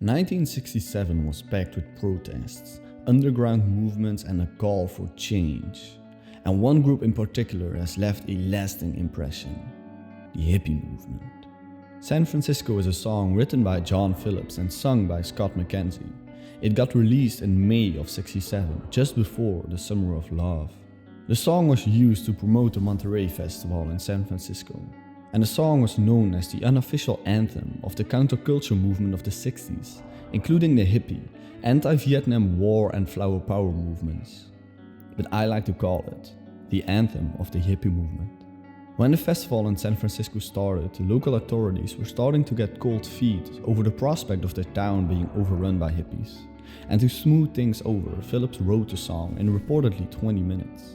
1967 was packed with protests, underground movements and a call for change. And one group in particular has left a lasting impression: the hippie movement. San Francisco is a song written by John Phillips and sung by Scott McKenzie. It got released in May of '67, just before the Summer of Love. The song was used to promote the Monterey festival in San Francisco. And the song was known as the unofficial anthem of the counterculture movement of the 60s, including the hippie, anti-Vietnam War and flower power movements. But I like to call it the anthem of the hippie movement. When the festival in San Francisco started, the local authorities were starting to get cold feet over the prospect of their town being overrun by hippies. And to smooth things over, Phillips wrote the song in reportedly 20 minutes.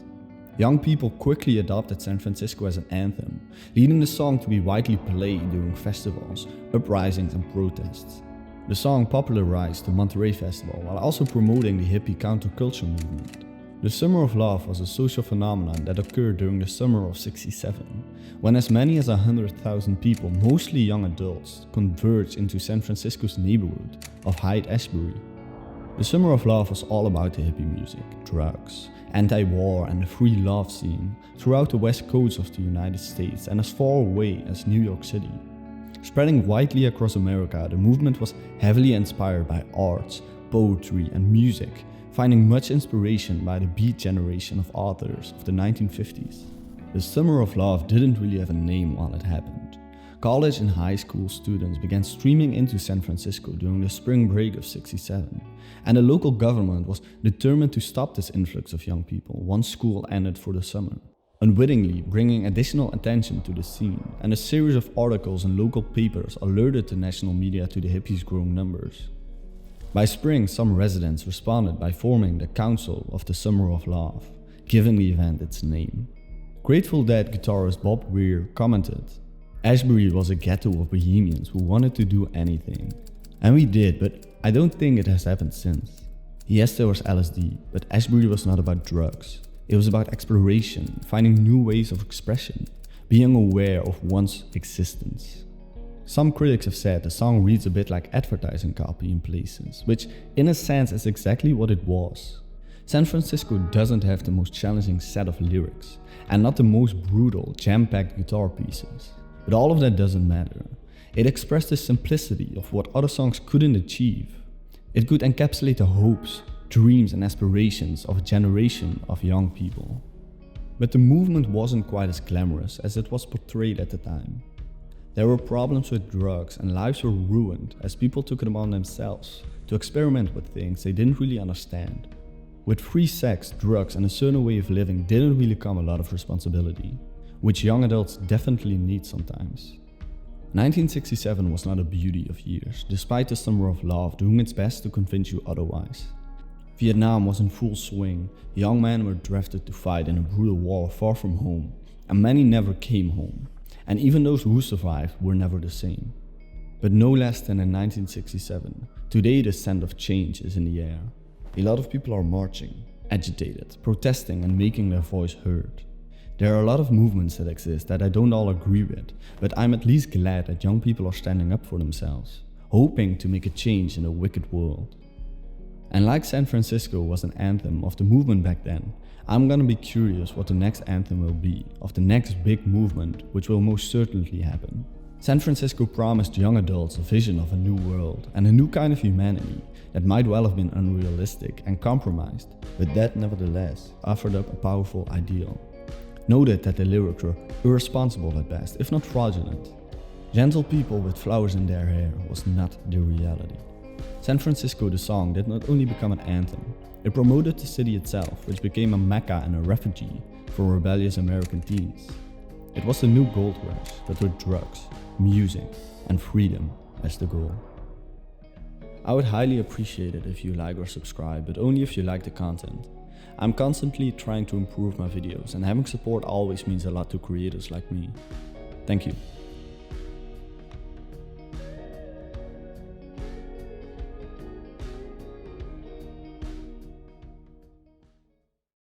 Young people quickly adopted San Francisco as an anthem, leading the song to be widely played during festivals, uprisings and protests. The song popularized the Monterey Festival while also promoting the hippie counterculture movement. The Summer of Love was a social phenomenon that occurred during the summer of '67, when as many as 100,000 people, mostly young adults, converged into San Francisco's neighborhood of Haight-Ashbury. The Summer of Love was all about the hippie music, drugs, anti-war and the free love scene throughout the west coast of the United States and as far away as New York City. Spreading widely across America, the movement was heavily inspired by arts, poetry and music, finding much inspiration by the Beat generation of authors of the 1950s. The Summer of Love didn't really have a name while it happened. College and high school students began streaming into San Francisco during the spring break of '67, and the local government was determined to stop this influx of young people once school ended for the summer, unwittingly bringing additional attention to the scene, and a series of articles in local papers alerted the national media to the hippies' growing numbers. By spring, some residents responded by forming the Council of the Summer of Love, giving the event its name. Grateful Dead guitarist Bob Weir commented, "Ashbury was a ghetto of Bohemians who wanted to do anything. And we did, but I don't think it has happened since. Yes, there was LSD, but Ashbury was not about drugs. It was about exploration, finding new ways of expression, being aware of one's existence." Some critics have said the song reads a bit like advertising copy in places, which in a sense is exactly what it was. San Francisco doesn't have the most challenging set of lyrics, and not the most brutal, jam-packed guitar pieces. But all of that doesn't matter. It expressed the simplicity of what other songs couldn't achieve. It could encapsulate the hopes, dreams and aspirations of a generation of young people. But the movement wasn't quite as glamorous as it was portrayed at the time. There were problems with drugs and lives were ruined as people took it upon themselves to experiment with things they didn't really understand. With free sex, drugs and a certain way of living didn't really come a lot of responsibility, which young adults definitely need sometimes. 1967 was not a beauty of years, despite the Summer of Love doing its best to convince you otherwise. Vietnam was in full swing, young men were drafted to fight in a brutal war far from home, and many never came home, and even those who survived were never the same. But no less than in 1967, today the scent of change is in the air. A lot of people are marching, agitated, protesting and making their voice heard. There are a lot of movements that exist that I don't all agree with, but I'm at least glad that young people are standing up for themselves, hoping to make a change in a wicked world. And like San Francisco was an anthem of the movement back then, I'm gonna be curious what the next anthem will be of the next big movement, which will most certainly happen. San Francisco promised young adults a vision of a new world and a new kind of humanity that might well have been unrealistic and compromised, but that nevertheless offered up a powerful ideal. Noted that the lyrics were irresponsible at best, if not fraudulent. Gentle people with flowers in their hair was not the reality. San Francisco, the song, did not only become an anthem, it promoted the city itself, which became a mecca and a refuge for rebellious American teens. It was the new gold rush, but with drugs, music, and freedom as the goal. I would highly appreciate it if you like or subscribe, but only if you like the content. I'm constantly trying to improve my videos, and having support always means a lot to creators like me. Thank you.